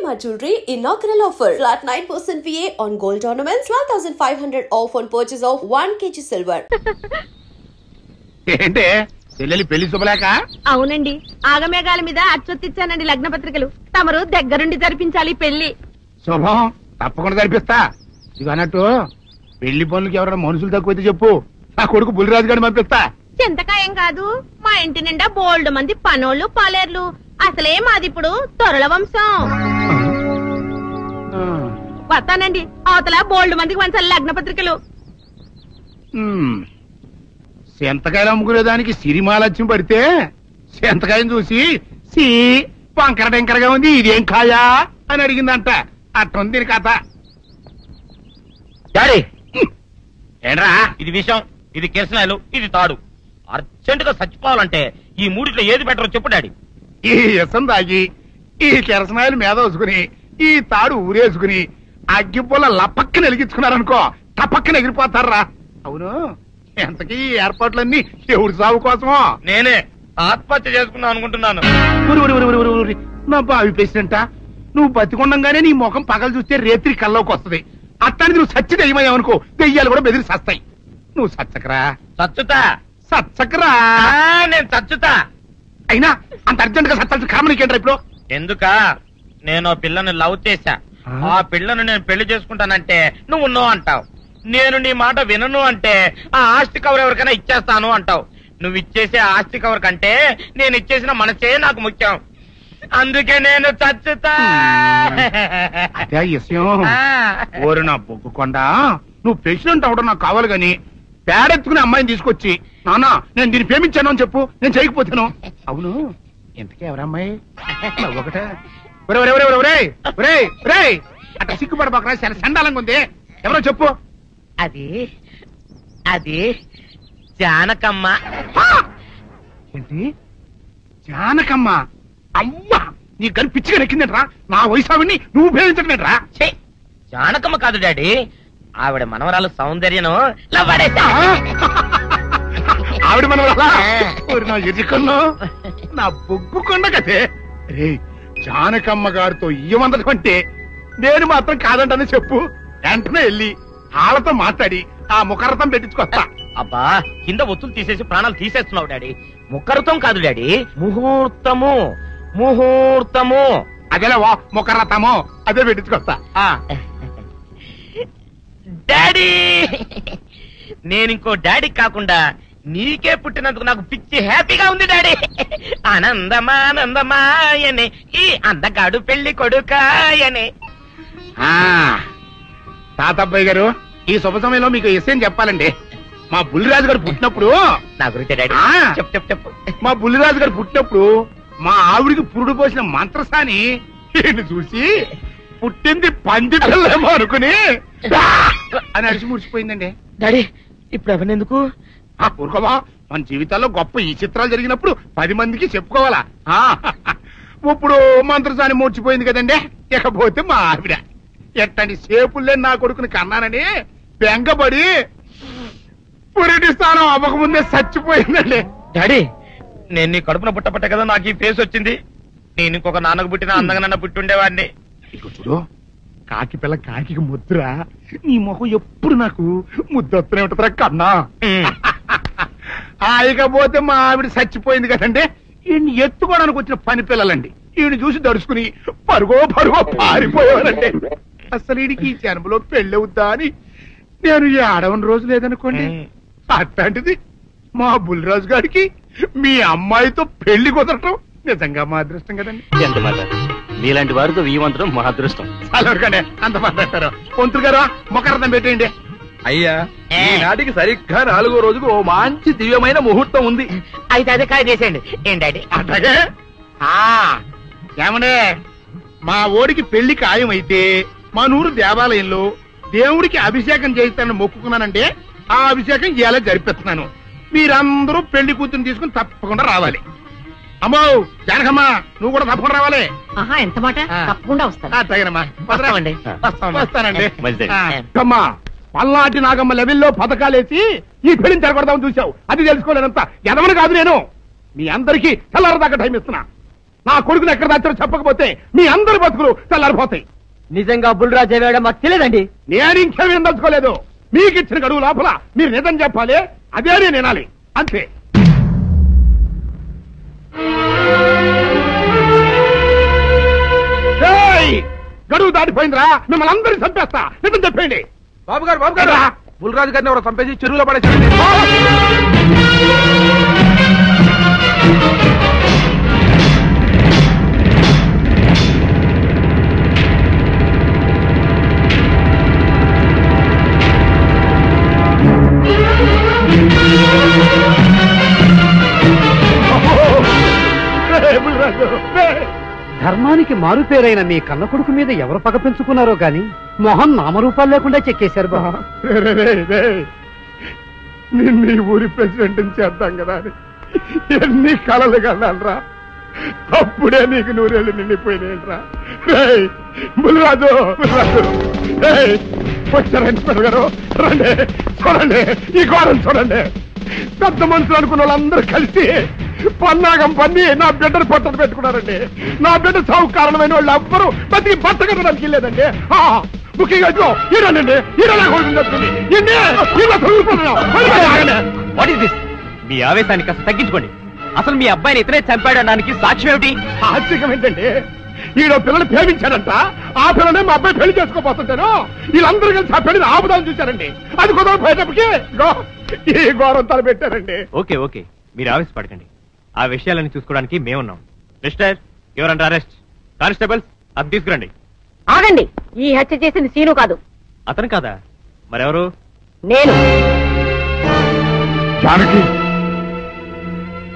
Shalimar Jewelry inaugural offer. Flat 9% VA on gold ornaments, 12,500 off on purchase of 1 kg silver. ఏంటే చెల్లెలి పెళ్లి శుభలేక? అవునండి, ఆగమేఘాల మీద అచ్చొత్తిచ్చానండి లగ్న పత్రికలు. తమరు దగ్గరుండి జరిపించాలి పెళ్లి. శుభం, తప్పకుండా జరిపిస్తా. ఇది అన్నట్టు పెళ్లి పనులకి ఎవరైనా మనుషులు తక్కువైతే చెప్పు, నా కొడుకు బుల్లిరాజు గారిని పంపిస్తా. చింతకాయం కాదు, మా ఇంటి నిండా బోల్డ్ మంది పనోళ్ళు పాలేర్లు. అసలే మాది ఇప్పుడు తొరల వంశం. వస్తానండి, అవతల బోల్డ్ మందికి వంచాలి లగ్న పత్రికలు. సెంతకాయలు అమ్ముకునేదానికి సిరిమాలత్యం పడితే సెంతకాయని చూసి సి వంకర టెంకరగా ఉంది, ఇదేం కాయా అని అడిగిందంట. అట్టుంది దీని కథ. డాడీ ఏంట్రా ఇది విషయం, ఇది కిరసనాయలు, ఇది తాడు. అర్జెంట్ గా చచ్చిపోవాలంటే ఈ మూడిట్లో ఏది బెటర్ చెప్పు డాడీ. ఈ ఇసం తాగి ఈ కిరసనాయలు మీద వేసుకుని ఈ తాడు ఊరేసుకుని అగ్గిపుల్ల లపక్కన వెలిగించుకున్నారనుకో, తపక్కన ఎగిరిపోతారా. అవును, ఎంతకీ ఏర్పాట్లన్నీ ఎవరి సాగు కోసమో? నేనే ఆత్మహత్య చేసుకున్నాను అనుకుంటున్నాను. నా బావి పేసినంట, నువ్వు బతికొండంగానే నీ ముఖం పగలు చూస్తే రేత్రి కల్లోకి వస్తుంది. అట్టానికి నువ్వు సచ్చి దెయ్యమయ్యావనుకో, దెయ్యాలు కూడా బెదిరి సస్తాయి. నువ్వు సచ్చకరా. చచ్చుతా సచ్చకరా. నేను చచ్చుతా. అయినా అంత అర్జెంట్ గా సత్తాల్సిన కారణం నీకేంట్రా ఇప్పుడు? ఎందుక నేను పిల్లని లవ్ చేశా. ఆ పిల్లను నేను పెళ్లి చేసుకుంటానంటే నువ్వు నో అంటావు. నేను నీ మాట వినను అంటే ఆ ఆస్తి కవర్ ఎవరికైనా ఇచ్చేస్తాను అంటావు. నువ్వు ఇచ్చేసే ఆస్తి కవర్ కంటే నేను ఇచ్చేసిన మనసే నాకు ముఖ్యం. అందుకే నేను చచ్చుతా. అదే విషయం. ఓరు నా బొగ్గుకొండ, నువ్వు ప్రెసిడెంట్ అవడం నాకు కావాలి గాని పేడెత్తుకునే అమ్మాయిని తీసుకొచ్చి నానా నేను దీన్ని ప్రేమించాను అని చెప్పు, నేను చేయకపోతాను. అవును, ఎంతకే ఎవరమ్మాయి? ఒకటే అట్లా సిగ్గుపడబాకరా, చాలా సండాలంగా ఉంది. ఎవరో చెప్పు. అది అది జానకమ్మ. ఏంటి జానకమ్మ? అమ్మా, నీ గని పిచ్చిగా నెక్కిందంట్రా. నా వయసావిని నువ్వు ప్రేమించటమేట్రా? జానకమ్మ కాదు డాడీ, ఆవిడ మనవరాలు సౌందర్యను ఆవిడ మనవరాలా? నా ఎదుకల్లో నా బొగ్గుకొండ కదే. రే, జానకమ్మ గారితో ఇయ్యమందడం అంటే నేను మాత్రం కాదంటని చెప్పు. వెంటనే వెళ్ళి వాళ్ళతో మాట్లాడి ఆ ముఖరథం పెట్టించుకొస్తా. అబ్బా, కింద ఒత్తులు తీసేసి ప్రాణాలు తీసేస్తున్నావు డాడీ. ముఖరథం కాదు డాడీ, ముహూర్తము. ముహూర్తము అదేలా ముఖరథము, అదే పెట్టించుకొస్తా. డాడీ, నేను ఇంకో డాడీ కాకుండా నీకే పుట్టినందుకు నాకు పిచ్చి హ్యాపీగా ఉంది డాడీ. ఆనందమానందమాయనే ఈ అందగాడు పెళ్లి కొడుకాయనే. తాతబ్బాయి గారు, ఈ శుభ సమయంలో మీకు విషయం చెప్పాలండి. మా బుల్లిరాజు గారు పుట్టినప్పుడు నా గురించి డాడీ చెప్పు చెప్పు. మా బుల్లిరాజు గారు పుట్టినప్పుడు మా ఆవిడికి పురుడు పోసిన మంత్రసాని చూసి పుట్టింది పంది పిల్లేమో అనుకుని అని అడిచి ముడిచిపోయిందండి. డాడీ ఇప్పుడు ఎవరినెందుకు? ఊరుకోవా, మన జీవితాల్లో గొప్ప ఈ చిత్రాలు జరిగినప్పుడు 10 మందికి చెప్పుకోవాలా. ఇప్పుడు మంత్రసాని మూర్చిపోయింది కదండి. ఇకపోతే మా ఆవిడ ఎట్టని సేపుల్లే నా కొడుకుని కన్నానని బెంగపడి పురిటి స్థానం అవ్వకముందే చచ్చిపోయిందండి. డాడీ, నేను నీ కడుపున పుట్టపట్ట కదా నాకు ఈ ఫేస్ వచ్చింది. నేను ఇంకొక నాన్నకు పుట్టిన అందంగా నన్ను పుట్టుండేవాడిని. ఇక చూడు, కాకి పిల్ల కాకి ముద్దురా. నీ మొహం ఎప్పుడు నాకు ముద్దొత్తనే ఉంటుందిరా కన్నా. ఇకపోతే మా ఆవిడ చచ్చిపోయింది కదండి. ఈయన్ని ఎత్తుకోవడానికి వచ్చిన పని పిల్లలండి. ఈయన చూసి దడుచుకుని పరుగో పారిపోయేవారండి. అసలు ఈడికి ఈ జన్మలో పెళ్ళవుద్దా అని నేను ఏడవని రోజు లేదనుకోండి. అట్లాంటిది మా బుల్లిరాజు గారికి మీ అమ్మాయితో పెళ్లి కుదరటం నిజంగా మా అదృష్టం కదండి. ఎంత మాట, మీలాంటి వారితో వీమంతరం మా అదృష్టం. అలాగే అంత మాట్లాడతారు. పొంతులు గారు మొకరథం పెట్టేయండి. అయ్యా, ఈనాటికి సరిగ్గా 4వ రోజుకు ఓ మంచి దివ్యమైన ముహూర్తం ఉంది. అయితే అదే కాయ చేసేయండి. ఏం డాడీ? అట్లాగే. ఏమండే, మా ఓడికి పెళ్లి ఖాయం అయితే మా నూరు దేవాలయంలో దేవుడికి అభిషేకం చేయిస్తానని మొక్కుకున్నానంటే ఆ అభిషేకం ఇలా జరిపిస్తున్నాను. మీరందరూ పెళ్లి కూతురు తీసుకుని తప్పకుండా రావాలి. అమ్మో జానకమ్మ, నువ్వు కూడా తప్పకుండా రావాలి. ఎంత మాట, తప్పకుండా వస్తాను. వస్తానండి. అమ్మా, పల్నాటి నాగమ్మ లెవెల్లో పథకాలేసి ఈ పెళ్లిని జరగొడదామని చూసావు. అది తెలుసుకోలేనంత ఎదవని కాదు నేను. మీ అందరికీ తెల్లారదాకా టైం ఇస్తున్నా. నా కొడుకుని ఎక్కడ దాచారో చెప్పకపోతే మీ అందరి బతుకులు తెల్లారిపోతాయి. నిజంగా బుల్రాజు ఏవాడో మాకు తెలియదండి. నేను ఇంకేమీ దలుచుకోలేదు. మీకు ఇచ్చిన గడువు లోపల మీరు నిజం చెప్పాలి, అదే నేను వినాలి, అంతే. గడువు దాటిపోయిందిరా, మిమ్మల్ని అందరినీ చంపేస్తా, నిజం చెప్పండి. బాబు గారు బుల్రాజు గారిని ఎవరో చంపేసి చెరువులో పడేసారండి. ధర్మానికి మారుపేరైన మీ కన్న కొడుకు మీద ఎవరు పగ పెంచుకున్నారో గాని మొహం నామరూపాలు లేకుండా చెక్కేశారు బా. నిన్ను ఈ ఊరి ప్రెసిడెంట్ చేద్దాం కదా అని ఎన్ని కలలు కన్నారా, అప్పుడే నీకు 100 ఏళ్ళు నిండిపోయినాయిరా. బుల్రాజు వచ్చారా ఇన్స్పెక్టర్ గారు? రండి, చూడండి ఈ ఘోరం చూడండి. పెద్ద మనుషులు అనుకున్న వాళ్ళందరూ కలిసి పన్నాగం పన్ని నా బిడ్డను పట్టలు పెట్టుకున్నారండి. నా బిడ్డ సాగు కారణమైన వాళ్ళు ఎవ్వరూ బతికి బట్ట కట్టడానికి వెళ్ళలేదండి. ముఖ్యంగా ఈడనండి, ఈడలా కొడుతుంది. మీ ఆవేశాన్ని కాస్త తగ్గించుకోండి. అసలు మీ అబ్బాయిని ఇతనే చంపాడడానికి సాక్ష్యం ఏమిటి? ఆశ్చర్యం ఏంటండి, ఈడో పిల్లని ప్రేమించాడంట. ఆ పిల్లనే మా అబ్బాయి పెళ్లి చేసుకోపోతుంటాను. వీళ్ళందరూ కలిసి ఆ పెళ్లిని ఆపుదాన్ని చూశారండి. అది కుదరదు పోయేటప్పటికి ఈ ఘోరం తలపెట్టారండి. ఓకే ఓకే, మీరు ఆవేశపడకండి. ఆ విషయాలను చూసుకోవడానికి మేమున్నాం. Mister your under arrest. Constables అది తీసుకురండి. ఆగండి, ఈ హత్య చేసింది సీను కాదు. అతను కాదా? మరెవరు? నేను. జానకి.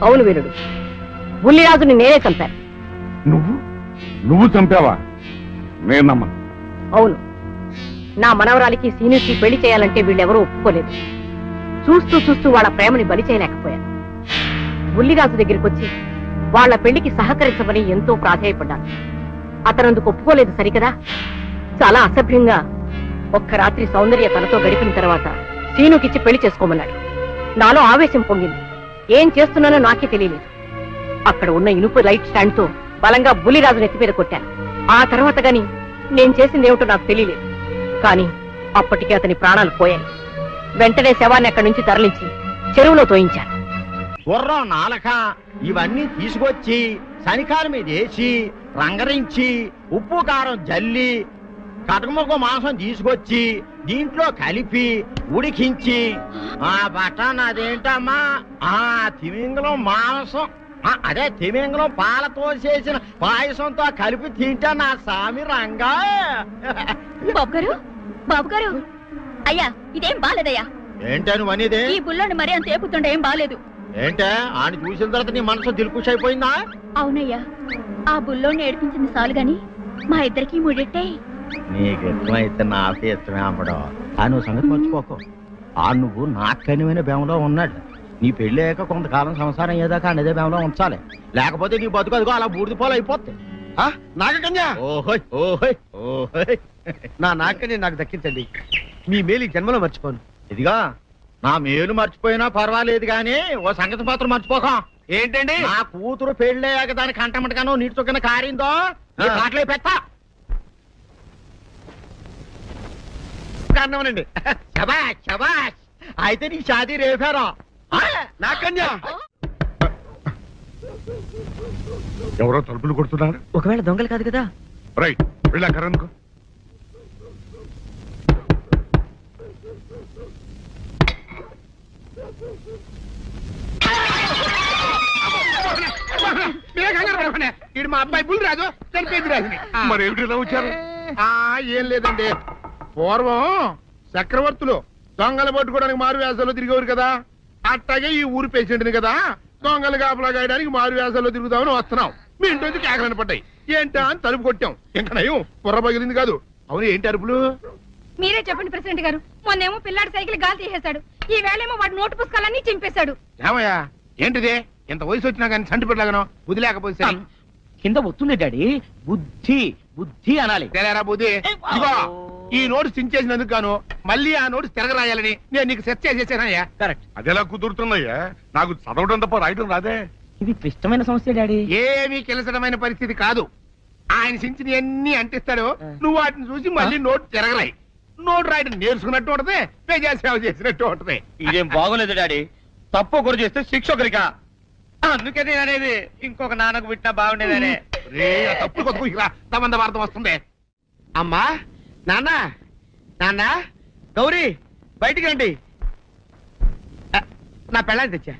అవును వీరుడు, బుల్లిరాజుని నేనే చంపాను. నువ్వు చంపావా? నేను నమ్మను. అవును, నా మనవరాలికి సీనుకి పెళ్లి చేయాలంటే వీళ్ళెవరూ ఒప్పుకోలేదు. చూస్తూ చూస్తూ వాళ్ళ ప్రేమని బలి చేయలేకపోయాను. బుల్లిరాజు దగ్గరికి వచ్చి వాళ్ళ పెళ్లికి సహకరించమని ఎంతో ప్రాధాయపడ్డాను. అతనందుకు ఒప్పుకోలేదు సరికదా. చాలా అసభ్యంగా ఒక్క రాత్రి సౌందర్య తనతో గడిపిన తర్వాత సీనుకిచ్చి పెళ్లి చేసుకోమన్నాడు. నాలో ఆవేశం పొంగింది. ఏం చేస్తున్నానో నాకే తెలియలేదు. అక్కడ ఉన్న ఇనుపు లైట్ స్టాండ్ తో బలంగా బుల్లిరాజు నెత్తి మీద కొట్టాను. ఆ తర్వాత గాని నేను చేసిందేమిటో నాకు తెలియలేదు. కానీ అప్పటికే అతని ప్రాణాలు పోయాయి. వెంటనే శవాన్ని అక్కడి నుంచి తరలించి చెరువులో తోయించాను. గుర్రం నాలక ఇవన్నీ తీసుకొచ్చి శనికాల మీద వేసి రంగరించి ఉప్పు కారం జల్లి కటకముఖ మాంసం తీసుకొచ్చి దీంట్లో కలిపి ఉడికించి ఆ బటన్ అదేంటమ్మా తిమింగలం మాంసం అదే తిమింగలం పాలతో చేసిన పాయసంతో కలిపి తింటా నా సామి రంగా. బాబు గారు అయ్యా, ఇదేం బాలేదయ్యా. ఏంటా నువ్వు అనేది? ఈ బుల్లోని మరీ అంత ఏపుతుండే ఏం బాలేదు. ఏంటే ఆయన చూసిన తర్వాత నీ మనసు దిల్కుష్ అయిపోయిందా? అవునయ్యా, ఆ బుల్లోని ఏడిపించింది సాలు గాని మా ఇద్దరికి ముడిట్టే. నీకు ఇష్టమైతే నాకే ఇష్టమే అమ్మడం. ఆ నువ్వు సంగతి మర్చిపోకు. ఆ నువ్వు నాకు కనివైన బేమలో ఉన్నాడు. నీ పెళ్లి అయ్యాక కొంతకాలం సంసారం ఏదాకా అనేదే బేమలో ఉంచాలి. లేకపోతే నీ బతుకు అదిగో అలా బూడిదిపోలు అయిపోద్ది. నాగకన్యా, ఓహోయ్ ఓహోయ్ ఓహోయ్, నా నాగకన్య నాకు దక్కించండి. మీ మేలు జన్మలో మర్చిపోను. ఇదిగా నా మేలు మర్చిపోయినా పర్వాలేదు గాని ఓ సంగతి మాత్రం మర్చిపోకం. ఏంటండి? నా కూతురు పెళ్ళయ్యాక దానికి కంటమటగానో నీటి చొక్కన కారిందో కాట్లే పెట్ట కారణమనండి. శబాష్ శబాష్, అయితే నీ షాదీ రేపారా? నాకన్యా, ఎవరో తలుపులు కొడుతున్నారు. ఒకవేళ దొంగలు కాదు కదా? రైట్, వెళ్ళాకరనుకో. ఇడు మా అబ్బాయి బుల్లిరాజు చనిపోయింది రాజుని. మరి ఏమిటి ఇలా వచ్చారు? ఏం లేదండి, పూర్వం చక్రవర్తులు దొంగలు పట్టుకోవడానికి మారు వేసాల్లో తిరిగేవారు కదా. అట్టాగే ఈ ఊరు పేషెంట్ని కదా దొంగలు కాపలా గాయడానికి మారు వేసాల్లో తిరుగుదామని వస్తున్నాం. మీ ఇంటి నుంచి కేకలను పడ్డాయి. ఏంటా అని తలుపు కొట్టాం. ఇంకా నయం బుర్ర పగిలింది కాదు. అవును, ఏంటి అరుపులు? మీరే చెప్పండి ప్రెసిడెంట్ గారు. మొన్నేమో పిల్లాడి సైకిల్ గాలి తీసేశాడు, ఈ వేళేమో వాడి నోటు పుస్తకాలన్నీ చింపేశాడు. ఏమయ్యా ఏంటిది? ఎంత వయసు వచ్చినా కానీ సంటి పెట్టలాగనో వదిలేకపోతే కింద వస్తుండే డాడీ. బుద్ధి బుద్ధి అనాలి. తెలేరా బుద్ధి. ఇదిగో ఈ నోట్స్ చించేసినందుకు గాను మళ్ళీ ఆ నోట్స్ తిరగరాయాలని నేను నీకు సెట్ చేసేసానయ్యా. కరెక్ట్. అదెలా కుదురుతున్నాయ్యా? నాకు చదవడం తప్ప రాయడం రాదే. ఇది క్లిష్టమైన సమస్య డాడీ. ఏమీ కిలసడమైన పరిస్థితి కాదు. ఆయన సించిన ఎన్ని అంటిస్తాడో నువ్వు వాటిని చూసి మళ్ళీ నోటు తిరగరాయి. నోటు రాయడం నేర్చుకున్నట్టు ఉంటది, ప్రజాసేవ చేసినట్టు ఉంటది. ఇదేం బాగోలేదు డాడీ. తప్పు ఒకరు చేస్తే శిక్ష ఒకరికా. అందుకే నేను అనేది ఇంకొక నాన్నకు పుట్టినా బాగుండేదనే. తప్పుడు కొద్దు సంబంధ వార్త వస్తుంది. అమ్మా, నాన్న, నాన్న, గౌరీ బయటికి రండి. నా పెళ్ళాన్ని తెచ్చా.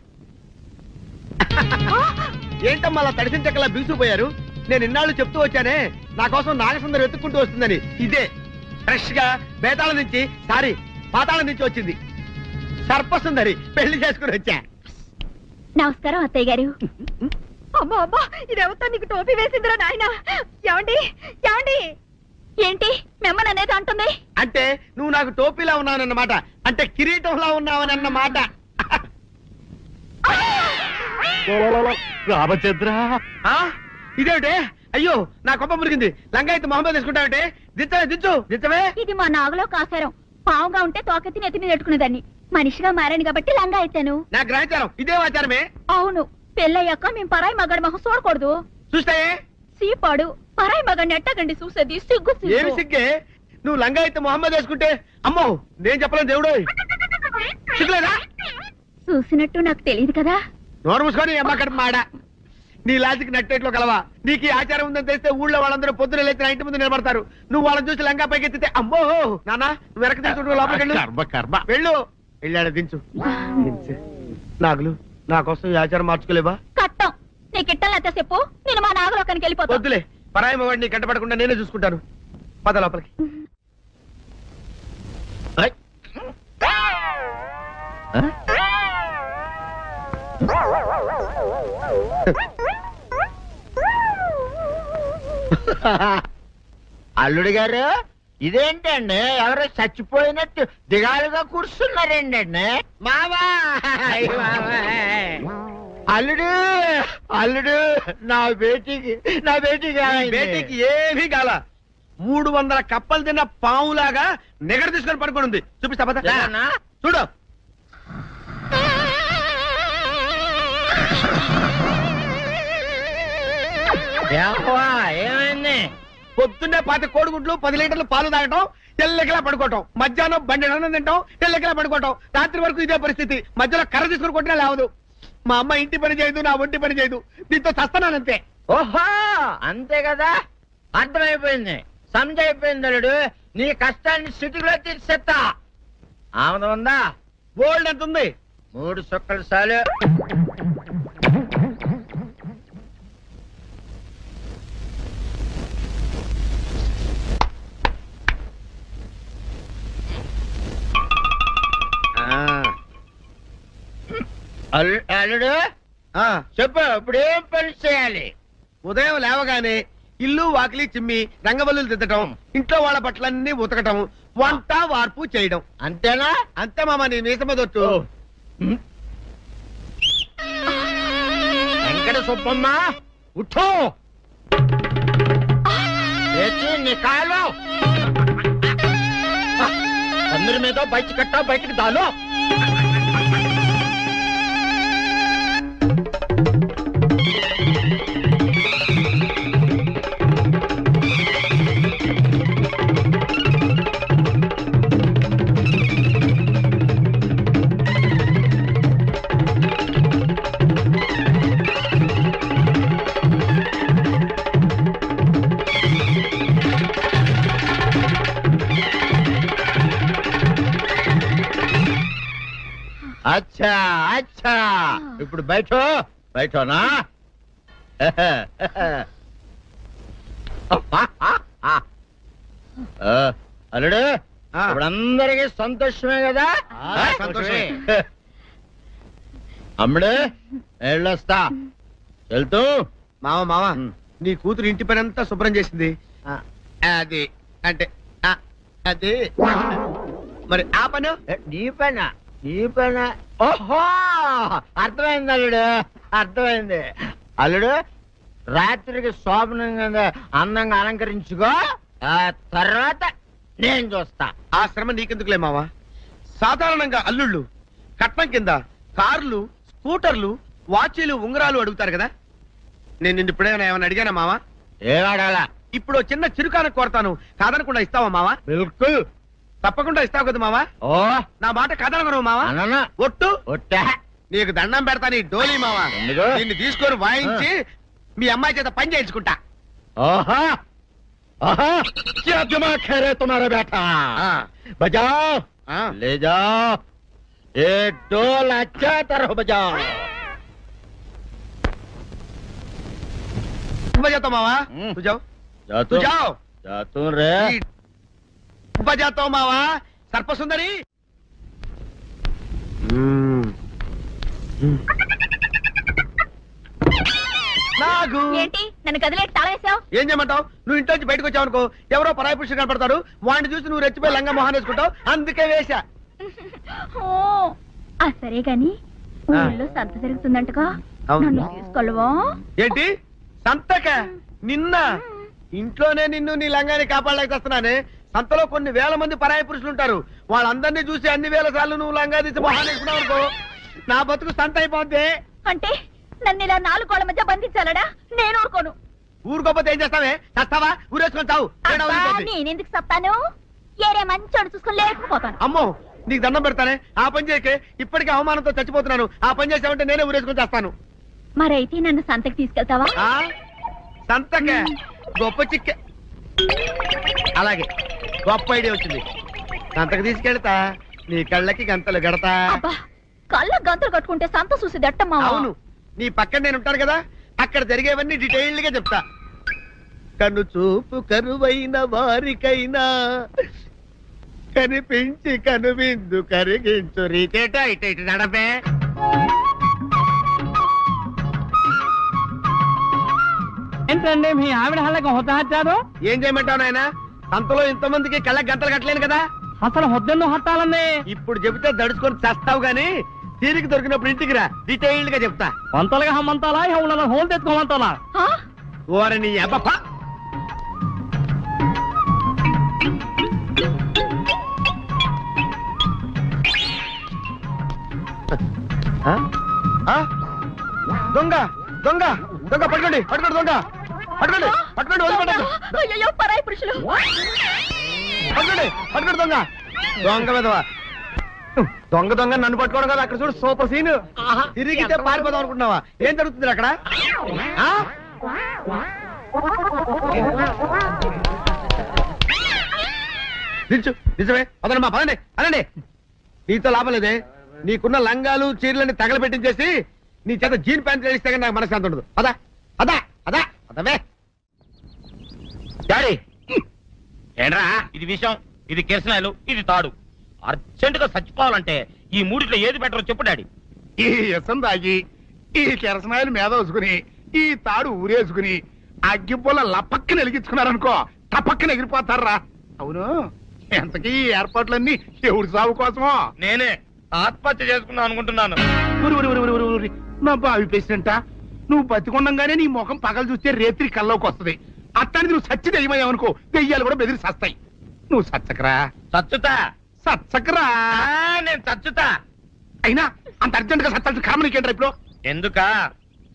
ఏంటమ్మా అలా తడిసిన చెక్కలా బిగుసిపోయారు? నేను ఇన్నాళ్ళు చెప్తూ వచ్చానే నా కోసం నాగసుందరం వెతుక్కుంటూ వస్తుందని. ఇదే ఫ్రెష్ గా బేతాళం నుంచి పాతాళం నుంచి వచ్చింది సర్పసుందరి. పెళ్లి చేసుకుని వచ్చా. నమస్కారం అత్తయ్య గారు. అమ్మా అమ్మా, ఇదేవతా నీకు టోపీ వేసిందిరా నాయన. ఏమండి ఏమండి, ఏంటి మిమ్మల్ని అనేది అంటుంది? అంటే నువ్వు నాకు టోపీలా ఉన్నావన్నమాట, అంటే కిరీటంలా ఉన్నావనన్నమాట. రామచంద్ర, ఇదేమిటే? అయ్యో నా కొప్ప మురిగింది. లంగా అయితే మొహమ్మద్ తీసుకుంటావంటే దించవే. ఇది మా నాగులో కాసారం. పావుగా ఉంటే తోకెత్తి నెత్తి మీద పెట్టుకునేదాన్ని. మనిషిగా మారాను కాబట్టి లంగా అయితాను. నా గ్రహచారం ఇదే ఆచారమే. అవును, పెళ్ళయ్యాక మేము పరాయి మగాడి మొహం చూడకూడదు. చూస్తాయే సీపాడు పరాయి మగాడిని ఎట్టగండి చూసేది. సిగ్గు ఏమి సిగ్గే? నువ్వు లంగా అయితే మొహమ్మద్ వేసుకుంటే అమ్మో నేను చెప్పలేను దేవుడు. సిగ్గులేదా? చూసినట్టు నాకు తెలియదు కదా. నోరు మూసుకొని అమ్మకడ మాడ. నీ లాజిక్ నట్టేట్లో కలవా? నీకు ఈ ఆచారం ఉందని తెలిస్తే ఊళ్ళో వాళ్ళందరూ పొద్దున లేచి నా ఇంటి ముందు నిలబడతారు. నువ్వు వాళ్ళని చూసి లంగా పైకి ఎత్తితే అమ్మో నాన్న నువ్వు వెనక తీసుకుంటూ లోపలికి వెళ్ళు. వెళ్ళాడు దించు. నాగులు నా కోసం ఈ ఆచారం మార్చుకోలేవా? కట్టం నీకు ఇట్టలేతే చెప్పు, నేను మా నాగలోకానికి వెళ్ళిపోతా. వద్దులే, పరాయి వాడిని కంటపడకుండా నేనే చూసుకుంటాను. పద లోపలికి. అల్లుడు గారు, ఇదేంటండి ఎవరో చచ్చిపోయినట్టు దిగాలుగా కూర్చున్నారేంటండి? మావా అల్లుడు అల్లుడు, నా బేటీకి ఏమీ కాల. 300 కప్పలు తిన్న పావులాగా నిగడ తీసుకొని పడుకొని ఉంది. చూపిస్తా పద. చూడు. ఏమైంది? పొద్దున్నే 10 కోడిగుడ్లు 10 లీటర్లు పాలు తాగటం, తెల్లకిలా పడుకోవటం. మధ్యాహ్నం బండి అన్నం తింటాం, తెల్లకిలా పడుకోవటం. రాత్రి వరకు ఇదే పరిస్థితి. మధ్యలో కర్ర తీసుకుని కొట్టినా లేవదు. మా అమ్మ ఇంటి పని చేయదు, నా ఒంటి పని చేయదు. దీంతో చస్తానంతే. ఓహో అంతే కదా, అర్థమైపోయింది, సమజైపోయింది. అల్లుడు నీ కష్టాన్ని సిటీలో తీర్చేస్తా. ఆమె ఉందా? గోల్డ్ ఎంత ఉంది? 3 సుక్కలు చాలు. అల్లుడు చెప్పు, ఇప్పుడు ఏం పని చేయాలి? ఉదయం లేవగానే ఇల్లు వాకిలి చిమ్మి రంగవల్లులు దిద్దటం, ఇంట్లో వాళ్ళ బట్టలన్నీ ఉతకటం, వంట వార్పు చేయడం. అంతేనా? అంతే మామ, నీ మీసమదొట్టు. వెంకట సుబ్బమ్మ ఉఠో, నీ కాలు అందరి మీద బయట కట్టా, బయటకు దాలో. అచ్చా అచ్చా, ఇప్పుడు బయటనా? అల్లుడు ఇప్పుడు అందరికి సంతోషమే కదా? సంతోషమే. అమ్ముడు వెళ్ళొస్తా. వెళ్తూ మామ నీ కూతురు ఇంటి పని అంతా శుభ్రం చేసింది. అది అంటే అది మరి ఆ పను నీ పైన. ఓహో అర్థమైంది అల్లుడు, అర్థమైంది. అల్లుడు రాత్రికి శోభనంగా అందంగా అలంకరించుకో, ఆ తర్వాత నేను చూస్తా. ఆ శ్రమ నీకెందుకులే మావా. సాధారణంగా అల్లుళ్ళు కట్నం కింద కార్లు, స్కూటర్లు, వాచీలు ఉంగరాలు అడుగుతారు కదా, నేను నిన్ను ఇప్పుడేమైనా ఏమైనా అడిగానా మావా? ఏడాడాలా? ఇప్పుడు చిన్న చిరుకాను కోరతాను, కాదనకుండా ఇస్తావా మావా? బిల్కుల్ తప్పకుండా ఇస్తావు కదా మావా? ఓ నా మాట కాదనగను మావా? అననా ఒట్టు ఒట్టా నీకు దండం పెడతాను ఈ డోలీ మావా. ఎందుకు? దీన్ని తీసుకొని వాయించి మీ అమ్మాయి చేత పని చేయించుకుంటా. ओहा ओहा क्या दिमाग है रे तुम्हारा बेटा? बजाओ ले जाओ एक डोल अच्छा तरह बजाओ. बजाता मावा तू जाओ तू जाओ जातू रे बजाता हूँ मावा सर्प सुंदरी. నాగు ఏంటి నన్ను గదిలేటి తాళేసావు? ఏం చేయమంటావు? నువ్వు ఇంట్లో నుంచి బయటకు వచ్చావు అనుకో, ఎవరో పరాయి పురుషుడు కనపడతాడు, వాడిని చూసి నువ్వు రెచ్చిపోయి లంగా మొహాన్ వేసుకుంటావు, అందుకే వేశా. సరే గాని ఊళ్ళో సంత జరుగుతుందంటగా, నన్ను తీసుకెళ్ళవా? ఏంటి సంతక? నిన్న ఇంట్లోనే నిన్ను నీ లంగాన్ని కాపాడలేకొస్తున్నానే. సంతలో కొన్ని వేల మంది పరాయి పురుషులు ఉంటారు, వాళ్ళందరినీ చూసి అన్ని వేల సార్లు నువ్వు లంగా తీసి మొహాన్ వేసుకున్నావు అనుకో, నా బతుకు సంత అయిపోద్ది. అంటే నన్ను ఇలా 4 గోళ్ల మధ్య బంధించాలడా? నేను ఊరుకోను. ఊరుకోపోతే ఏం చేస్తావే? చస్తావా? ఊరేసుకొని చావు. నేనెందుకు చెప్తాను? ఏరే మంచోడు చూసుకుని లేకపోతాను. అమ్మో నీకు దండం పెడతానే, ఆ పని చేయకే. ఇప్పటికే అవమానంతో చచ్చిపోతున్నాను, ఆ పని చేసావంటే నేనే ఊరేసుకొని చేస్తాను. మరైతే నన్ను సంతకి తీసుకెళ్తావా? సంతకే గొప్ప చిక్కే. అలాగే గొప్ప ఐడియా వచ్చింది. సంతకు తీసుకెళ్తా, నీ కళ్ళకి గంతలు గడతా. కళ్ళ గంతలు కట్టుకుంటే సంత చూసి దట్టమ్మా. అవును, నీ పక్కన నేను ఉంటాను కదా, అక్కడ జరిగేవన్నీ డీటెయిల్డ్ గా చెప్తా. కను చూపు కరువైన వారికైనా కనిపించి కనువిందు కరిగించు రీతేట ఇట ఇటు నడపే. ఏంటండి మీ ఆవిడ హళ్ళకి హొత్తహత్యారు? ఏం చేయమంటావు నాయన? సంతలో ఇంతమందికి కళ్ళకి గంటలు కట్టలేను కదా. అసలు హొద్దెందు హత్తాలండి? ఇప్పుడు చెబితే దడుచుకొని చేస్తావు గాని తీరికి దొరికినప్పుడు ఇంటికి రా, డీటెయిల్డ్ గా చెప్తా. వంతలుగా హమ్మంతాలా ఎవరు హోల్ తెచ్చుకోమంతాలా? ఓరని అబ్బా దొంగ దొంగ దొంగ పట్టుకోండి పట్టుకోండి దొంగ పట్టుకోండి పట్టుకోండి వదిలిపెట్టండి. అయ్యో పరాయి పురుషులు. పట్టుకోండి పట్టుకోండి దొంగ దొంగ విధవా. దొంగ దొంగ నన్ను పట్టుకోవడం కదా, అక్కడ చూడు సూపర్ సీన్. తిరిగితే పారిపోదాం అనుకుంటున్నావా? ఏం జరుగుతుంది అక్కడ? నిజమే పదండి పదండి అనండి. నీతో లాభం లేదే, నీకున్న లంగాలు చీరలని తగలబెట్టించేసి నీ చేత జీన్ ప్యాంట్ వేస్తే నాకు మనశ్శాంతి ఉండదు. అదా అదా అదా అదవే డాడీ. ఏంట్రా ఇది విషయం, ఇది కిరసనాయలు, ఇది తాడు. అర్జెంట్ గా చచ్చిపోవాలంటే ఈ మూడిట్లో ఏది బెటర్ చెప్పు డాడీ. ఈ ఇసం తాగి ఈ కిరసనాయలు మీద వేసుకుని ఈ తాడు ఊరేసుకుని అగ్గిపుల్ల లపక్కన వెలిగించుకున్నారనుకో, టపక్కన ఎగిరిపోతారా. అవును, ఎంతకీ ఈ ఏర్పాట్లన్నీ ఎవరి సాగు కోసమో? నేనే ఆత్మహత్య చేసుకున్నాను అనుకుంటున్నాను. నా బావి పేసినంట, నువ్వు బతికొండంగానే నీ ముఖం పగలు చూస్తే రేత్రి కల్లోకి వస్తుంది. అట్టానికి నువ్వు సచ్చి దెయ్యమయ్యావనుకో, దెయ్యాలు కూడా బెదిరి సస్తాయి. నువ్వు సచ్చకరా. చచ్చుతా సచ్చకరా. నేను చచ్చుతా. అయినా అంత అర్జెంట్ గా సత్తాల్సిన కర్మ నీకేంట్రా ఇప్పుడు? ఎందుక?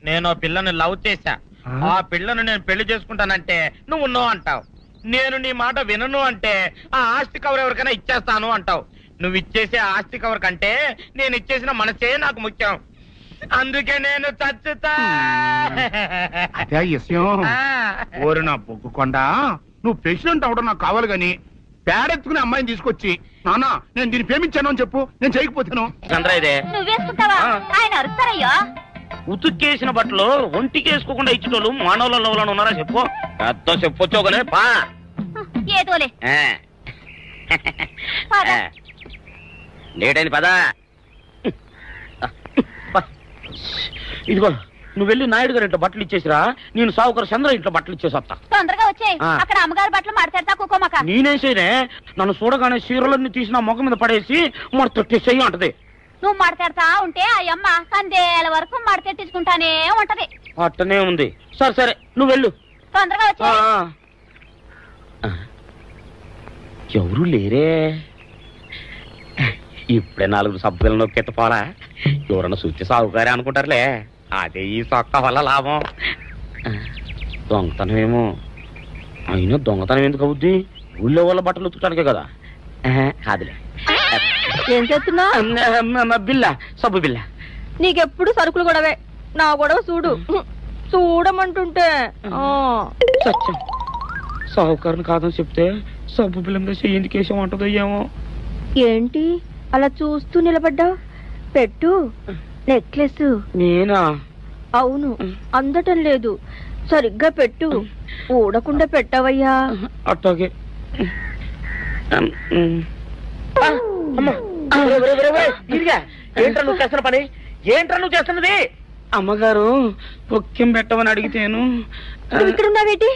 నేను పిల్లని లవ్ చేశా, ఆ పిల్లను నేను పెళ్లి చేసుకుంటానంటే నువ్వు నో అంటావు. నేను నీ మాట వినను అంటే ఆ ఆస్తి కవర్ ఎవరికైనా ఇచ్చేస్తాను అంటావు. నువ్వు ఇచ్చేసే ఆస్తి కవర్ కంటే నేను ఇచ్చేసిన మనసే నాకు ముఖ్యం. అందుకే నేను చచ్చుతా. అదే విషయం. ఓరి నా బొగ్గుకొండ, నువ్వు ప్రెసిడెంట్ అవడం నాకు కావాలి గాని పేడెత్తుకునే అమ్మాయిని తీసుకొచ్చి నానా నేను దీన్ని ప్రేమించాను అని చెప్పు, నేను చేయకపోతాను. నువ్వేసుకుంటావా? ఆయన అరుస్తారయ్యా. ఉతుక్కేసిన బట్టలు ఒంటికి వేసుకోకుండా ఇచ్చేటోళ్ళు మానవులలో ఉన్నారా చెప్పు. పెద్ద చెప్పొచ్చోగలే పా. ఏదోలే లేటైంది పదా. ఇదిగో నువ్వు వెళ్ళి నాయుడు గారి ఇంట్లో బట్టలు ఇచ్చేసిరా, నేను సావుకర్ చంద్ర ఇంట్లో బట్టలు ఇచ్చేసి వస్తా. తొందరగా వచ్చాయి, అక్కడ అమ్మగారి బట్టలు మాడతాడతా కుకోమక. నేనేం చేయనే, నన్ను చూడగానే చీరలన్నీ తీసి నా ముఖం మీద పడేసి మడతెట్టేసేయి అంటది. నువ్వు మాడతాడతా ఉంటే ఆ అమ్మ సందేల వరకు మడతెట్టించుకుంటానే ఉంటది. అట్టనే ఉంది. సరే సరే నువ్వు వెళ్ళు, తొందరగా వచ్చా. ఎవరు లేరే, ఇప్పుడే 4 సభ్యులను నొక్కెత్తపోరా. ఎవరన్నా చూస్తే సాగుగారే అనుకుంటారులే. అదే ఈ సొక్క వల్ల లాభం. దొంగతనమేమో. అయినా దొంగతనం ఎందుకు అవుద్ది? ఊళ్ళో వాళ్ళ బట్టలు ఉతుకడానికే కదా. కాదులే. ఏం చేస్తున్నా? బిల్ల, సబ్బు బిల్ల. నీకెప్పుడు సరుకులు గొడవే. నా గొడవ చూడు. చూడమంటుంటే సత్యం. సాహుకారుని కాదని చెప్తే సబ్బు బిల్ల మీద ఎందుకు వేసామంటుందో ఏమో. ఏంటి అలా చూస్తూ నిలబడ్డావు? పెట్టు. నెక్లెస్. నేనా? అవును, అందటం లేదు. సరిగ్గా పెట్టు. ఊడకుండా పెట్టవయ్యా. అట్టాగే. ఏంట్రా నువ్వు చేస్తున్న పని? ఏంట్రా నువ్వు చేస్తున్నది? అమ్మగారు పొక్కెం పెట్టమని అడిగితేను. నువ్వు ఇక్కడ ఉన్నావేటి?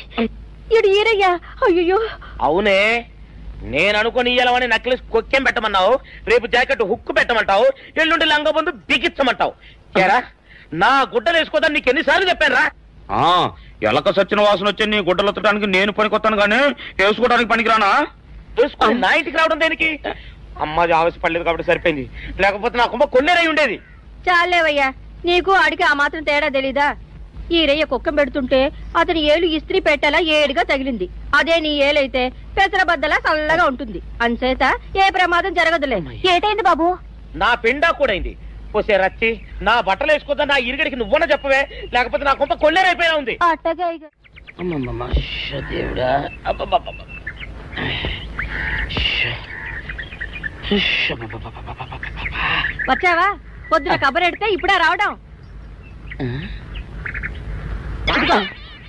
ఇడు ఈరయ్యా. అయ్యో. అవునే, నేను అనుకుని ఇయ్యాలని నెక్లెస్ కొక్కెం పెట్టమన్నావు, రేపు జాకెట్ హుక్కు పెట్టమంటావు, ఎల్లుండి లంగబందు బిగించమంటావు. ఏరా నా గుడ్డలు వేసుకోదని నీకు ఎన్నిసార్లు చెప్పానురా? ఎలక సచ్చిన వాసన వచ్చి నీ గుడ్డలు ఎత్తడానికి నేను పనికొత్తాను కానీ వేసుకోవడానికి పనికిరానా? వేసుకుని నా ఇంటికి రావడం దేనికి? అమ్మాది ఆవేశపడలేదు కాబట్టి సరిపోయింది, లేకపోతే నా కుమ్మ కొన్నేరై ఉండేది. చాలేవయ్యా, నీకు ఆడికి ఆ మాత్రం తేడా తెలీదా? ఈరయ్య కుక్కం పెడుతుంటే అతని ఏలు ఇస్త్రీ పెట్టేలా ఏడుగా తగిలింది. అదే నీ ఏలైతే పెసరబద్దలా చల్లగా ఉంటుంది. అంచేత ఏ ప్రమాదం జరగదులే. ఏటైంది బాబు? నా పిండా కూడా అయింది. పోసే రచ్చి, నా బట్టలు వేసుకోద్దా నా ఇరుగడికి నువ్వున చెప్పవే, లేకపోతే నా కొంత కొల్లేరైపోయినా ఉంది. వచ్చావా? పొద్దున కబరెడితే ఇప్పుడే రావడం.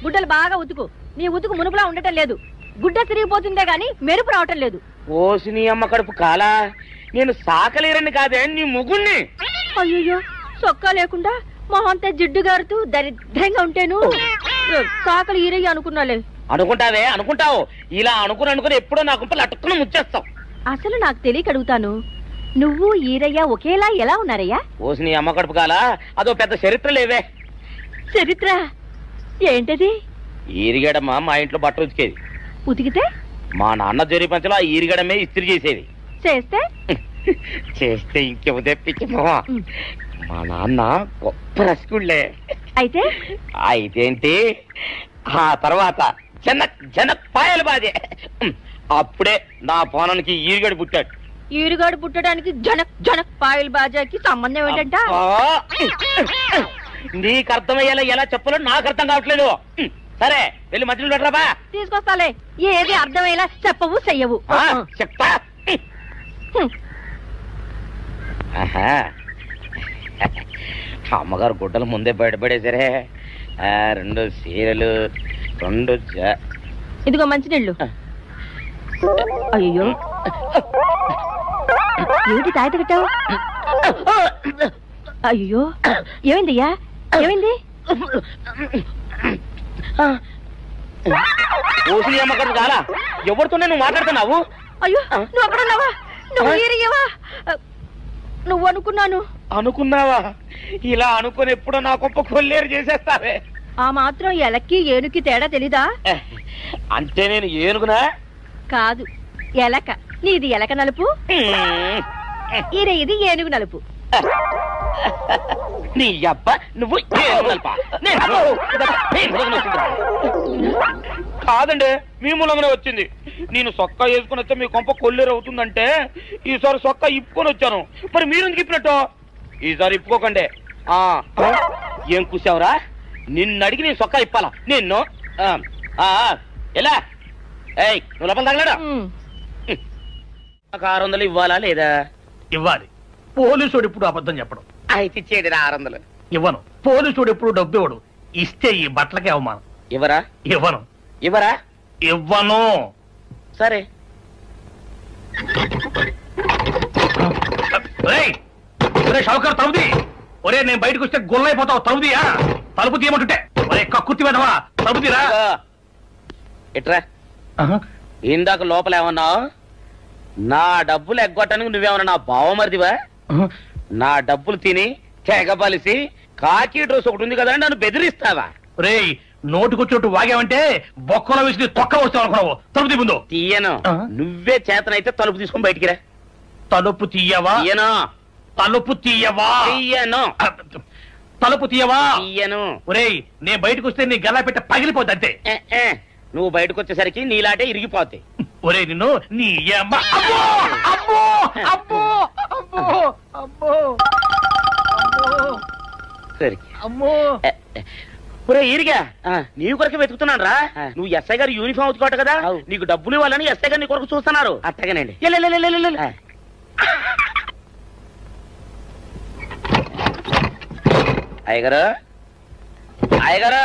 గుడ్డలు బాగా ఉతుకు. నీ ఉతుకు మునుపులా ఉండటం లేదు. గుడ్డ తిరిగిపోతుందే గాని మెరుపు రావటం లేదు. ఓసి నీ అమ్మ కడుపు కాలా, నేను సాకలేరని కాదే నీ ముగుణ్ణి. అయ్యో, సొక్కా లేకుండా మొహంతా జిడ్డు గారుతూ దరిద్రంగా ఉంటేను సాకలు ఈరయ్య అనుకున్నాలే. అనుకుంటావే, అనుకుంటావు. ఇలా అనుకుని ఎప్పుడో నా గుంపలు అటుక్కుని ముచ్చేస్తావు. అసలు నాకు తెలియక అడుగుతాను, నువ్వు ఈరయ్య ఒకేలా ఎలా ఉన్నారయ్యా? ఓసి నీ అమ్మ కడుపు కాలా, అదో పెద్ద చరిత్ర లేవే. చరిత్ర ఏంటది? ఈరిగడమ్మ మా ఇంట్లో బట్టలు ఉతికేది. ఉతికితే మా నాన్న జరి పంచలో ఆ ఈరిగడమే ఇస్త్రీ చేసేది. చేస్తే చేస్తే ఇంకేమో తెప్పించి మా నాన్న గొప్ప రసికుళ్ళే. అయితే అయితేంటి, ఆ తర్వాత జనక్ పాయలు బాధే. అప్పుడే నా పోనానికి ఈరిగడు పుట్టాడు. ఈరుగాడు పుట్టడానికి జనక్ పాయల్ బాజాకి సంబంధం ఏంటంట? నీకు అర్థమయ్యేలా ఎలా చెప్పాలో నాకు అర్థం కావట్లేదు. సరే వెళ్ళి మధ్యలో పెట్టరాబా. తీసుకొస్తాలే. ఏది అర్థమయ్యేలా చెప్పవు చెయ్యవు. చెప్తా. అమ్మగారు గుడ్డలు ముందే బయటపడేసరే. 2 చీరలు, 2 ఇదిగో మంచినీళ్ళు. అయ్యో, ఏమిటి తాయిత కట్టావు? అయ్యో, ఏమైందయ్యా? ఏమైంది? అమ్మగారు చాలా ఎవరితోనే నువ్వు మాట్లాడుతున్నావు? అయ్యో, నువ్వు అక్కడున్నావా? నువ్వు ఈరయ్యవా? నువ్వు అనుకున్నావా? ఇలా అనుకుని ఎప్పుడో నా గొప్ప కొల్లేరు చేసేస్తావే. ఆ మాత్రం ఎలక్కి ఏనుకి తేడా తెలీదా? అంటే నేను ఏనుగునా? కాదు, ఎలక. నీది ఎలక నలుపు, ఇది ఏనుగు నలుపు. నీ అబ్బ నువ్వు కాదండి, మీ మూలంగానే వచ్చింది. నేను సొక్కా వేసుకుని వచ్చా మీ కొంప కొల్లేరు అవుతుందంటే ఈసారి సొక్కా ఇప్పుకొని వచ్చాను. మరి మీరు ఎందుకు ఇప్పినట్టు? ఈసారి ఇప్పుకోకండి. ఏం కూసావురా? నిన్ను అడిగి నేను సొక్కా ఇప్పాలా? నిన్ను ఎలా? ఏయ్, నువ్వు లోపల తగలడా? 600 ఇవ్వాలా లేదా? ఇవ్వాలి. పోలీసుడు ఇప్పుడు అబద్ధం చెప్పడం. అయితే ఇచ్చేది 600. ఇవ్వను. పోలీసుడు ఎప్పుడు డబ్బు ఇవ్వడు. ఇస్తే ఈ బట్టలకే అవమానం. ఇవ్వరా? ఇవ్వను. సరే. షౌకర్ తలుపుది. ఒరే, నేను బయటకు వస్తే గొల్లైపోతావు. తలుపుదియా? తలుపు తీయమంటుంటే ఒరే కక్కుర్తి వెదవా, తలుపు తీరా. ఎట్రా? ఇందాక లోపల ఏమన్నావు? నా డబ్బులు ఎగ్గొట్టడానికి నువ్వేమన్నా నా బావమరిదివా? నా డబ్బులు తిని తెగబలిసి కాకి డ్రెస్ ఒకటి ఉంది కదా నన్ను బెదిరిస్తావా? రే, నోటుకొచ్చినట్టు వాగావంటే బొక్కలో వేసి తొక్క వస్తావు అనుకున్నావు. తలుపు తీ ముందు. తీయను. నువ్వే చేతనైతే తలుపు తీసుకొని బయటికి రా. తలుపు తీయవా? తీయను. తలుపు తీయవా? తీయను. తలుపు తీయవా? తీయను. ఒరేయ్, నేను బయటకు వస్తే నీ గల్లా పెట్ట పగిలిపోద్ది అంతే. నువ్వు బయటకు వచ్చేసరికి నీలాటే ఇరిగిపోతాయి. ఒరే నిన్ను నీ అమ్మ. అబ్బో అబ్బో అబ్బో అబ్బో అబ్బో సరే అమ్మో. ఒరే ఇరిగా, నీ కొరకు వెతుకుతున్నాను రా. నువ్వు ఎస్ఐ గారు యూనిఫామ్ అవుతుకోట కదా, నీకు డబ్బులు ఇవ్వాలని ఎస్ఐ గారు నీ కొరకు చూస్తున్నారు. అట్టగానండి. అయ్యగారు, అయ్యగారు,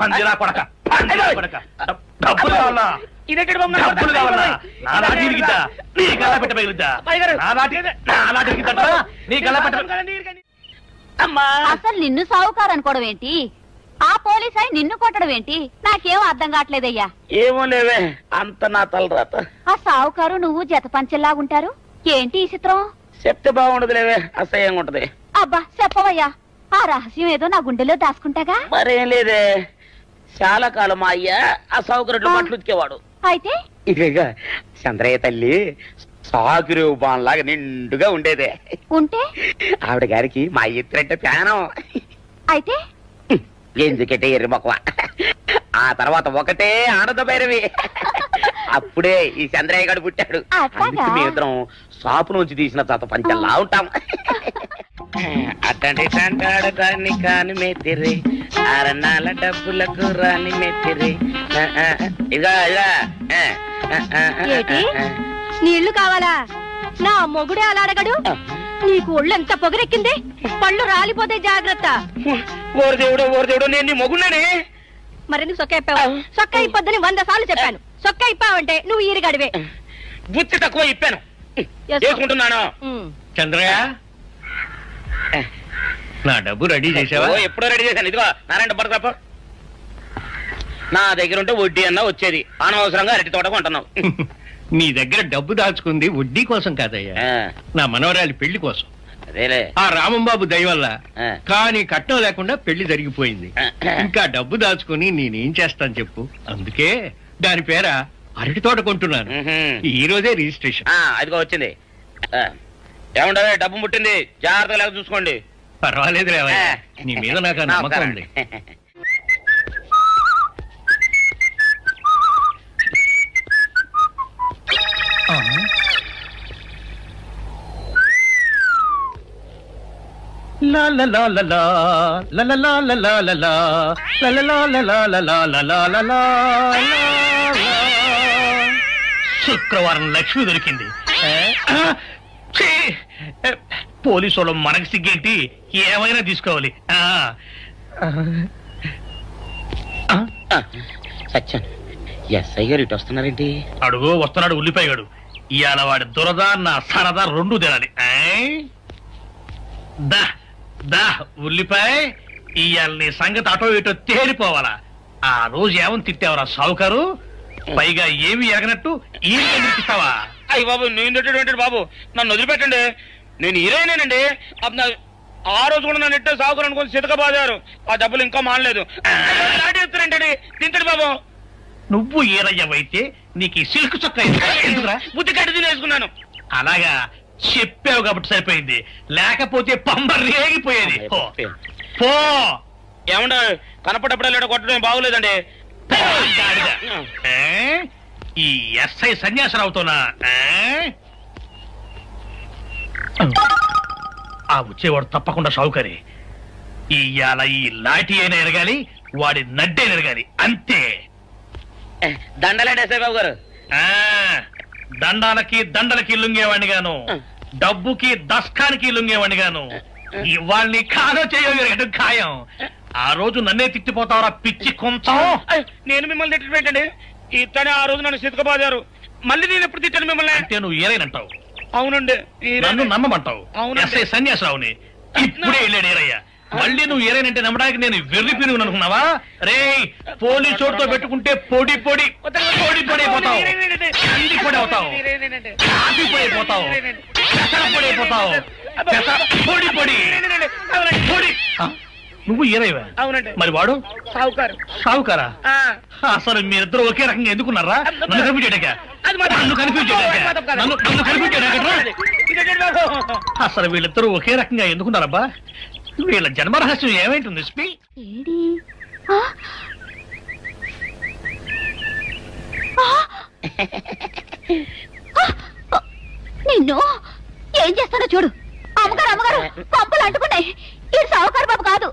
పందిరా కొడక, డబ్బులు కావాలా? ఇదేంటి బాబు? డబ్బులు కావాలా? నా లాటి ఇరిగిద్దా? నీ గల్లా పెట్ట పగిలిద్దా? నా లాటి ఇరిగిద్దా? నీ గల్లా పెట్ట. అమ్మా, అసలు నిన్ను సావుకారు అనుకోవడం ఏంటి? ఆ పోలీస్ అయి నిన్ను కొట్టడం ఏంటి? నాకేం అర్థం కావట్లేదయ్యా. ఏమో లేవే, అంత నా తలరాత. ఆ సావుకారు నువ్వు జత పంచెల్లాగుంటారు ఏంటి ఈ చిత్రం? చెప్తే బాగుండదు లేవే, అసహ్యంగా ఉంటది. అబ్బా చెప్పవయ్యా, ఆ రహస్యం ఏదో నా గుండెలో దాచుకుంటాగా. మరేం లేదే, చాలా కాలం మా అయ్య ఆ సౌకర్యం మట్లు ఉతికేవాడు. అయితే ఇక చంద్రయ్య తల్లి సాగురు బాన్లాగా నిండుగా ఉండేదే. ఉంటే ఆవిడ గారికి మా ఎత్తురంటే ప్యానం. అయితే ఎందుకంటే ఎర్రి మొక్కవ. ఆ తర్వాత ఒకటే ఆనంద భైరవి. అప్పుడే ఈ చంద్రయ్య గారు పుట్టాడు. మీ ఇద్దరం షాపు నుంచి తీసిన తర్వాత పంచల్లా ఉంటాం. అట్టండి అంటాడు కాని కాని మెత్తిరి, అరణాల డబ్బులకు రాని మెత్తిరి. ఇగా నీళ్లు కావాలా? నా మొగుడే అలా అడగడు. నీకు ఒళ్ళు ఎంత పొగరెక్కింది, పళ్ళు రాలిపోతే జాగ్రత్త. ఓరు దేవుడు, ఓరు దేవుడు, నేను నీ మొగున్నానే. మరెందుకు సొక్క ఇప్పావు? సొక్క ఇప్పొద్దని 100 సార్లు చెప్పాను. సొక్క ఇప్పావంటే నువ్వు ఈరిగడివే. బుద్ధి తక్కువ ఇప్పాను, చేసుకుంటున్నాను. చంద్రయ్య, నా డబ్బు రెడీ చేసావా? ఎప్పుడో రెడీ చేశాను. ఇదిగో నారాయణ డబ్బు తప్ప నా దగ్గర ఉంటే వడ్డీ అన్నా వచ్చేది. అనవసరంగా అరటి తోట కొంటున్నావు. నీ దగ్గర డబ్బు దాచుకుంది వడ్డీ కోసం కాదయ్యా, నా మనవరాలి పెళ్లి కోసం. అదేలే, ఆ రామంబాబు దయ వల్ల కానీ కట్నం లేకుండా పెళ్లి జరిగిపోయింది. ఇంకా డబ్బు దాచుకుని నేనేం చేస్తాను చెప్పు. అందుకే దాని పేర అరటి తోట కొంటున్నాను. ఈ రోజే రిజిస్ట్రేషన్. అదిగో వచ్చింది. ఏముండవే, డబ్బు ముట్టింది, జాగ్రత్తగా లేక చూసుకోండి. పర్వాలేదు లేవయ్యా, నీ మీద నాకు నమ్మకం ఉంది. శుక్రవారం లక్ష్మి దొరికింది. పోలీసు వాళ్ళు మనకి సిగ్గేంటి, ఏమైనా తీసుకోవాలి. సత్యం, ఎస్ఐ గారు ఇటు వస్తున్నారేంటి? అడుగు వస్తున్నాడు ఉల్లిపాయగాడు. ఇవాళ వాడి దురద నా సరదా రెండు తినాలి. దా దా ఉల్లిపాయ, ఇవాళ నీ సంగతి అటో ఇటో తేలిపోవాలా. ఆ రోజు ఏమని తిట్టావరా సావుకారు? పైగా ఏమి ఎరగనట్టు ఈ ఇస్తావా? అయ్యి బాబు, నేను తిట్టేటువంటి బాబు, నన్ను వదిలిపెట్టండి. నేను హీరోయినేనండి. ఆ రోజు కూడా నన్ను ఇట్టే సాగుకుని అనుకుని సితకబాదారు. ఆ డబ్బులు ఇంకా మానలేదు. ఎత్తురంటే తింటాడు బాబు. నువ్వు ఏరయ్యవైతే నీకు ఈ సిల్క్ చొక్కా బుద్ధి కట్టి తినేసుకున్నాను. అలాగా చెప్పావు కాబట్టి సరిపోయింది, లేకపోతే పంబ రేగిపోయేది. పో. ఏమండ కనపడప్పుడే కొట్టడం బాగోలేదండి. ఈ ఎస్ఐ సన్యాసరావుతోనా? ఆ వచ్చేవాడు తప్పకుండా షావుకరి. ఇవాళ ఈ లాఠీ అయినా ఎరగాలి, వాడి నడ్డే ఎరగాలి, అంతే. దండలేండి ఎస్ఐ బాబు గారు. దండాలకి దండలకి లొంగేవాడిని గాను, డబ్బుకి దస్కానికి లొంగేవాడిని గాను. ఇవాళ్ళని కాదో చేయడం ఖాయం. ఆ రోజు నన్నే తిట్టిపోతావరా పిచ్చి కొంచెం. నేను మిమ్మల్ని తిట్టి పెట్టండి. ఇతనే ఆ రోజు నన్ను సితకబాదారు. మళ్ళీ నేను ఎప్పుడు తిట్టాను మిమ్మల్ని? అంటే నువ్వు ఏరైనంటావు. అవునండి, నన్ను నమ్మమంటావు. ఎస్ఐ సన్యాసరావుని ఇప్పుడే వెళ్ళాడు ఏరయ్య. మళ్ళీ నువ్వు ఏరైనంటే నమ్మడానికి నేను వెర్రి పిరుగు అనుకున్నావా? రే, పోలీసు చోటుతో పెట్టుకుంటే పొడి పొడి పొడి పొడి అయిపోతావు, అంది పొడి అవుతావు, కాఫీ పొడి అయిపోతావు, పెసర పొడి అయిపోతావు, పొడి పొడి పొడి. నువ్వు ఏరైవా? అవునండి. మరి వాడు సావుకారు. సావుకారా? అసలు మీరిద్దరు ఒకే రకంగా ఎందుకున్నారా? నన్ను కనిపించాక అసలు వీళ్ళిద్దరూ ఒకే రకంగా ఎందుకున్నారబ్బా? వీళ్ళ జన్మరహస్యం ఏమైంటుంది స్పీ? ఏడి ఆ? ఆ? ఆ! నిన్ను ఏం చేస్తాడో చూడు. అమ్మగారు అమ్మగారు పంపలు అంటుకున్నాయి. ఇది సావుకారు బాబు కాదు.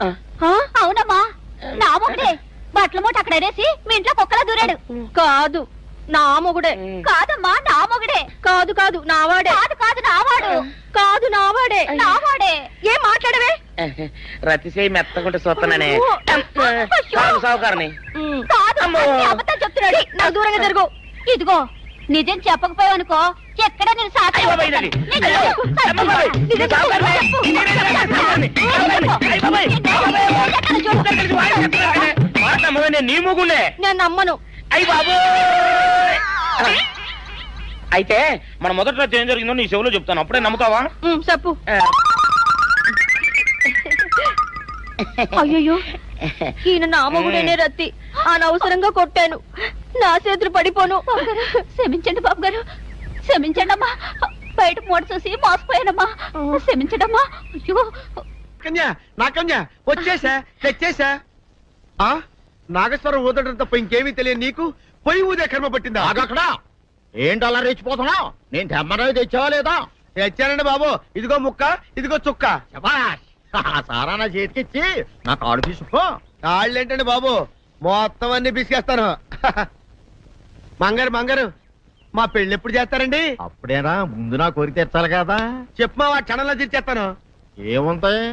అవునమ్మా నా మొగుడే. బట్టల మూట అక్కడ వేసి మీ ఇంట్లో కుక్కలా దూరాడు. కాదు నా మొగుడే. కాదమ్మా నా మొగుడే. కాదు కాదు నావాడే. కాదు కాదు నావాడు. కాదు నావాడే. నావాడే. ఏం మాట్లాడవే? రతిసేయి మెత్తకుంటే చూస్తున్నానే సావుకారని. కాదు అబద్ధం చెప్తున్నాడు. నా దూరంగా జరుగు. ఇదిగో నిజం చెప్పకపోయావనుకో ఎక్కడ నేను సాక్షి నీ ముగుండే నేను నమ్మను. అయ్యి బాబు. అయితే మన మొదట్లో ఏం జరిగిందో నీ చెవులో చెప్తాను, అప్పుడే నమ్ముతావా? చెప్పు. అయ్యో ఈయన నా మొగుడేనే రత్తి. అనవసరంగా కొట్టాను. నా చేతులు పడిపోను. క్షమించండి బాబు గారు, క్షమించండి అమ్మా. బయట మూట చూసి మోసపోయానమ్మా. క్షమించడమ్మా. అయ్యో కన్యా నా కన్యా వచ్చేసా తెచ్చేసా. నాగేశ్వరం ఊదటం తప్ప ఇంకేమీ తెలియదు నీకు. పొయ్యి ఊదే కర్మ పట్టిందా? అక్కడ ఏంటి అలా రెచ్చిపోతున్నావు? నేను తెమ్మనవి తెచ్చావా లేదా? తెచ్చానండి బాబు. ఇదిగో ముక్క, ఇదిగో చుక్క. సారా నా చేతికిచ్చి నా కాడు తీసుకో. కాళ్ళేంటండి బాబు, మొత్తం అన్ని బిసికేస్తాను. మంగారు మంగారు మా పెళ్ళి ఎప్పుడు చేస్తారండి? అప్పుడేనా? ముందు నా కోరిక తెచ్చాలి కదా. చెప్పు మా క్షణంలో తీర్చేస్తాను. ఏముంటాయి?